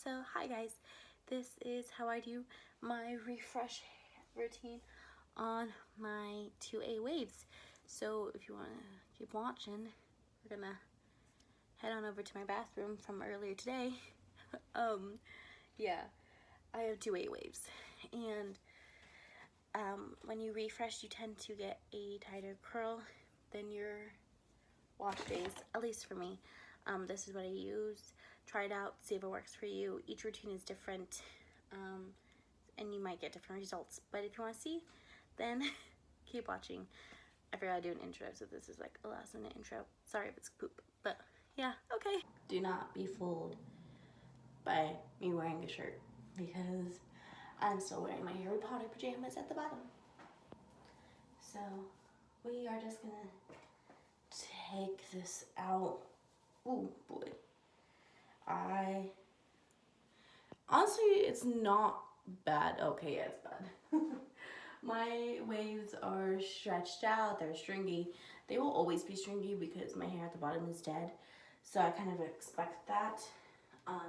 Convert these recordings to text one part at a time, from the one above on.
So hi guys, this is how I do my refresh routine on my 2A waves. So if you want to keep watching, we're gonna head on over to my bathroom from earlier today. Yeah, I have 2A waves, and when you refresh you tend to get a tighter curl than your wash days, at least for me. This is what I use. Try it out, see if it works for you. Each routine is different, and you might get different results. But if you want to see, then keep watching. I forgot to do an intro, so this is like a last minute intro. Sorry if it's poop, but yeah, okay. Do not be fooled by me wearing a shirt, because I'm still wearing my Harry Potter pajamas at the bottom. So we are just gonna take this out. Oh boy. Honestly, it's not bad. Okay, yeah, it's bad. My waves are stretched out, they're stringy. They will always be stringy because my hair at the bottom is dead. So I kind of expect that,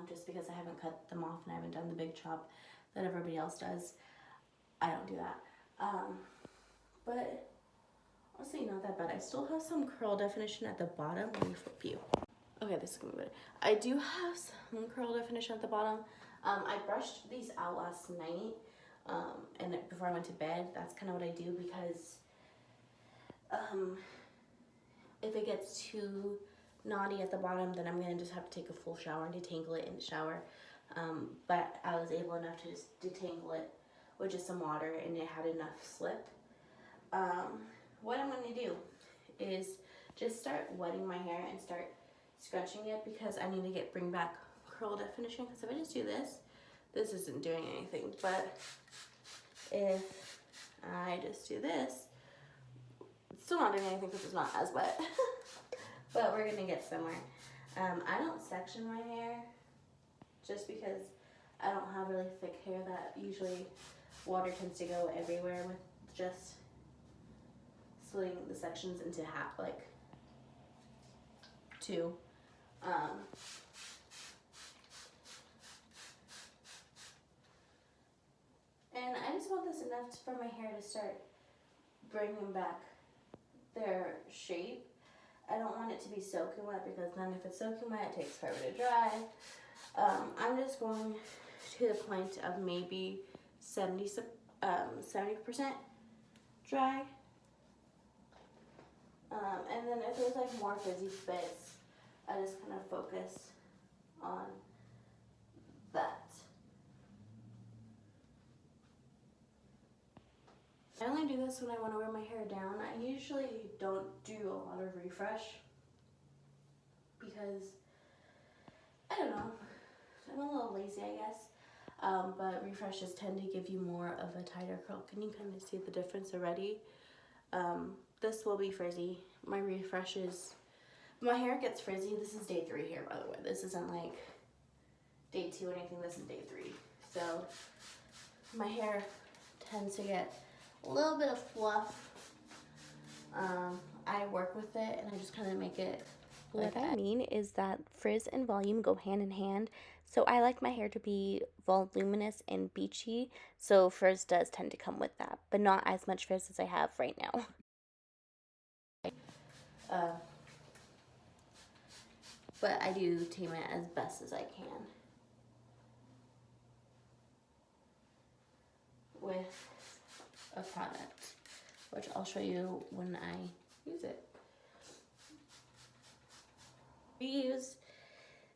just because I haven't cut them off and I haven't done the big chop that everybody else does. I don't do that. But honestly, not that bad. I still have some curl definition at the bottom. Let me flip you. Okay, this is gonna be better. I do have some curl definition at the bottom. I brushed these out last night, and before I went to bed. That's kind of what I do, because if it gets too knotty at the bottom, then I'm gonna just have to take a full shower and detangle it in the shower. But I was able enough to just detangle it with just some water, and it had enough slip. What I'm gonna do is just start wetting my hair and start scrunching it, because I need to bring back curl definition. Because if I just do this isn't doing anything. But if I just do this, it's still not doing anything because it's not as wet. But we're gonna get somewhere. I don't section my hair just because I don't have really thick hair that usually water tends to go everywhere with just splitting the sections into half, like two. And I just want this enough for my hair to start bringing back their shape. I don't want it to be soaking wet, because then if it's soaking wet, it takes forever to dry. I'm just going to the point of maybe 70% dry. And then if there's like more frizzy bits, I just kind of focus on that. I only do this when I want to wear my hair down. I usually don't do a lot of refresh, because I don't know, I'm a little lazy, I guess. But refreshes tend to give you more of a tighter curl. Can you kind of see the difference already? This will be frizzy. My refreshes, my hair gets frizzy. This is day 3 here, by the way. This isn't like day 2 or anything. This is day 3. So my hair tends to get a little bit of fluff. I work with it and I just kind of make it. What I mean is that frizz and volume go hand in hand. So I like my hair to be voluminous and beachy. So frizz does tend to come with that, but not as much frizz as I have right now. But I do tame it as best as I can with a product, which I'll show you when I use it. We use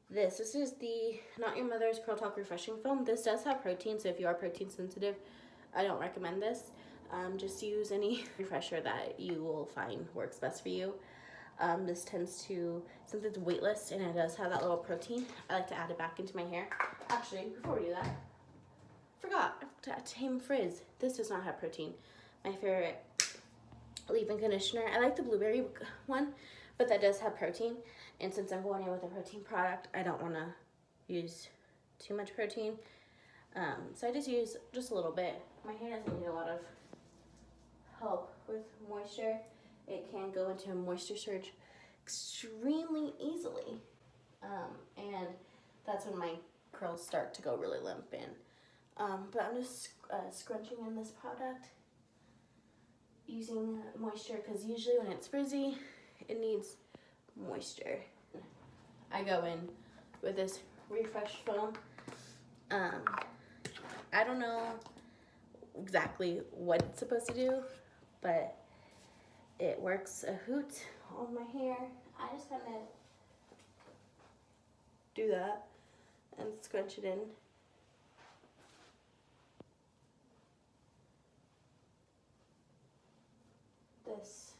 this. This is the Not Your Mother's Curl Talk Refreshing Foam. This does have protein, so if you are protein sensitive, I don't recommend this. Just use any refresher that you will find works best for you. This tends to, since it's weightless and it does have that little protein, I like to add it back into my hair. Actually, before we do that, forgot to tame frizz. This does not have protein. My favorite leave-in conditioner, I like the blueberry one, but that does have protein. And since I'm going in with a protein product, I don't want to use too much protein. So I just use just a little bit. My hair doesn't need a lot of help with moisture. It can go into a moisture surge extremely easily. And that's when my curls start to go really limp in. But I'm just scrunching in this product using moisture, because usually when it's frizzy, it needs moisture. I go in with this refresh foam. I don't know exactly what it's supposed to do, but it works a hoot on my hair. I just kind of do that and scrunch it in. This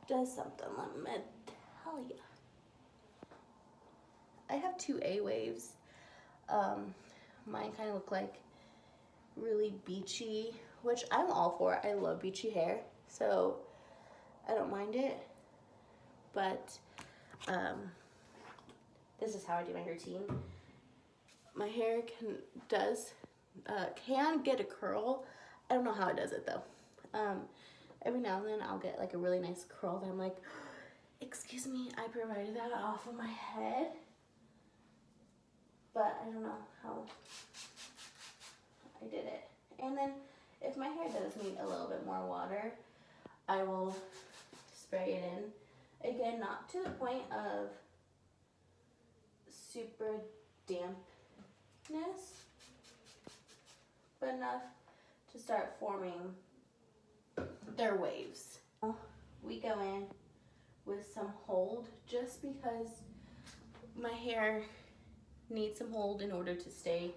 does something, let me tell ya. I have two A waves. Mine kind of look like really beachy, which I'm all for. I love beachy hair, so I don't mind it. But this is how I do my routine. My hair can get a curl. I don't know how it does it though. Every now and then I'll get like a really nice curl that I'm like, excuse me, I provided that off of my head. But I don't know how I did it. And then if my hair does need a little bit more water, I will spray it in. Again, not to the point of super dampness, but enough to start forming their waves. We go in with some hold just because my hair needs some hold in order to stay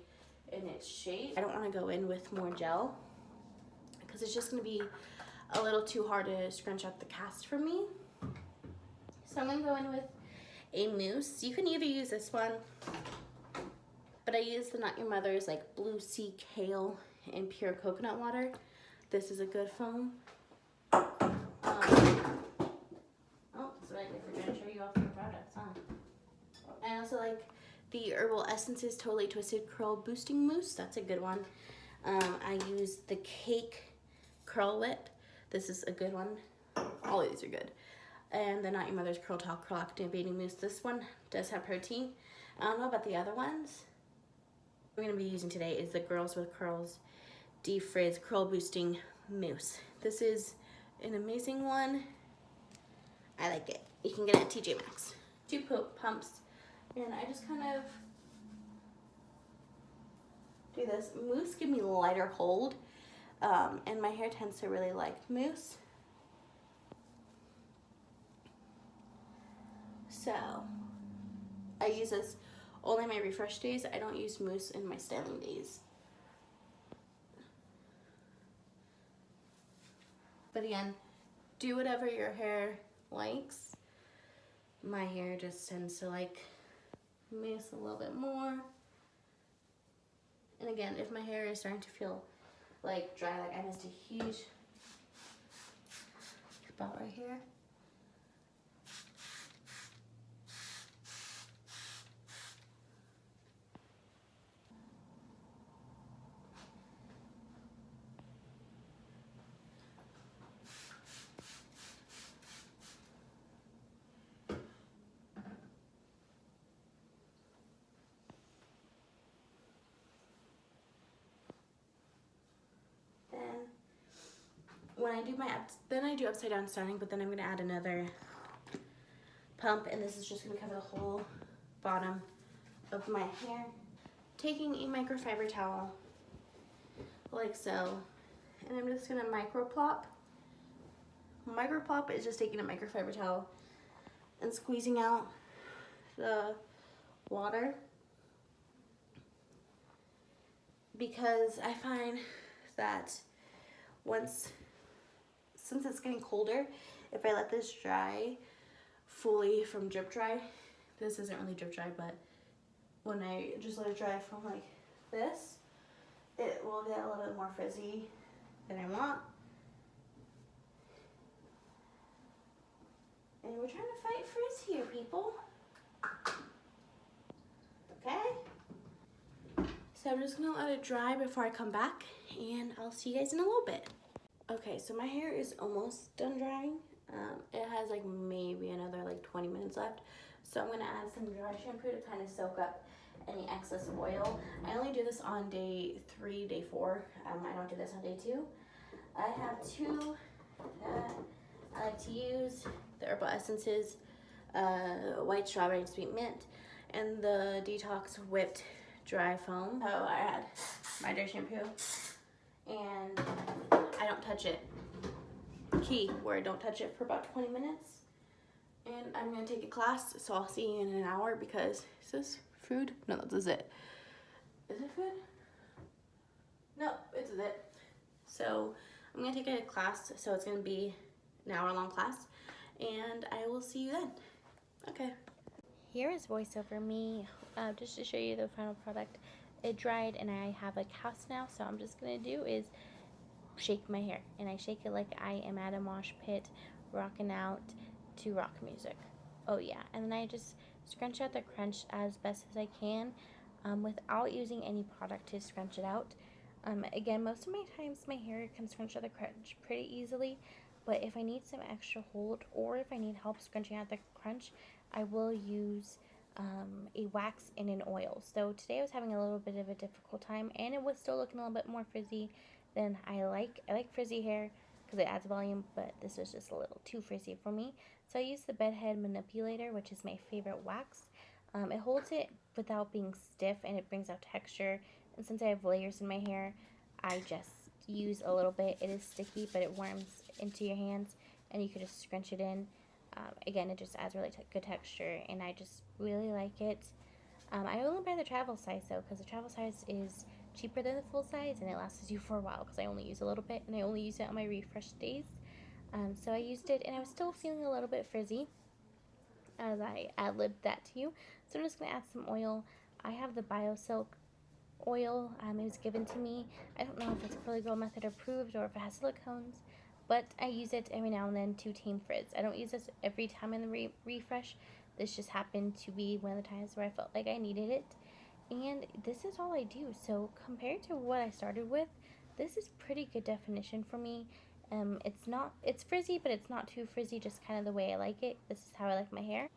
in its shape. I don't want to go in with more gel because it's just going to be a little too hard to scrunch up the cast for me. So I'm going to go in with a mousse. You can either use this one, but I use the Not Your Mother's like Blue Sea Kale and Pure Coconut Water. This is a good foam. Oh, that's what I did. We're going to show you off the products, huh? I also like the Herbal Essences Totally Twisted Curl Boosting Mousse. That's a good one. I use the Cake Curl Whip. This is a good one. All of these are good. And the Not Your Mother's Curl Talk Curl Activating Mousse. This one does have protein. I don't know about the other ones. What we're going to be using today is the Girls with Curls Defrizz Curl Boosting Mousse. This is an amazing one. I like it. You can get it at TJ Maxx. 2 pumps. And I just kind of do this. Mousse give me lighter hold, and my hair tends to really like mousse. So I use this only my refresh days. I don't use mousse in my styling days. But again, do whatever your hair likes. My hair just tends to like mousse a little bit more. And again, if my hair is starting to feel like dry, like I missed a huge spot right here. When I do then I do upside down styling, but then I'm gonna add another pump, and this is just gonna cover the whole bottom of my hair. Taking a microfiber towel, like so, and I'm just gonna microplop. Microplop is just taking a microfiber towel and squeezing out the water, because I find that since it's getting colder, if I let this dry fully from drip dry, this isn't really drip dry, but when I just let it dry from like this, it will get a little bit more frizzy than I want. And we're trying to fight frizz here, people. Okay? So I'm just gonna let it dry before I come back, and I'll see you guys in a little bit. Okay, so my hair is almost done drying. It has like maybe another like 20 minutes left. So I'm gonna add some dry shampoo to kind of soak up any excess oil. I only do this on day 3, day 4. I don't do this on day 2. I have 2 that I like to use, the herbal essences, white strawberry and sweet mint, and the detox whipped dry foam. So I had my dry shampoo, and I don't touch it. Key word, don't touch it for about 20 minutes. And I'm gonna take a class, so I'll see you in an hour because, is this food? No, this is it. Is it food? No, it's it. So I'm gonna take a class, so it's gonna be an hour-long class, and I will see you then. Okay. Here is voiceover me, just to show you the final product. It dried and I have a cast now, so I'm just gonna do is shake my hair, and I shake it like I am at a mosh pit rocking out to rock music. Oh yeah, and then I just scrunch out the crunch as best as I can, without using any product to scrunch it out. Again, most of my times my hair can scrunch out the crunch pretty easily, but if I need some extra hold or if I need help scrunching out the crunch, I will use a wax and an oil. So today I was having a little bit of a difficult time, and it was still looking a little bit more frizzy than I like. I like frizzy hair because it adds volume, but this was just a little too frizzy for me. So I used the bedhead manipulator, which is my favorite wax. It holds it without being stiff, and it brings out texture. And since I have layers in my hair, I just use a little bit. It is sticky, but it warms into your hands, and you can just scrunch it in. Again, it just adds really good texture, and I just really like it. I only buy the travel size though, because the travel size is cheaper than the full size, and it lasts you for a while because I only use a little bit, and I only use it on my refresh days. So I used it, and I was still feeling a little bit frizzy as I ad-libbed that to you. So I'm just going to add some oil. I have the BioSilk oil. It was given to me. I don't know if it's Curly Girl Method approved or if it has silicones, but I use it every now and then to tame frizz. I don't use this every time in the refresh. This just happened to be one of the times where I felt like I needed it. And this is all I do. So compared to what I started with, this is pretty good definition for me. It's frizzy, but it's not too frizzy, just kind of the way I like it. This is how I like my hair.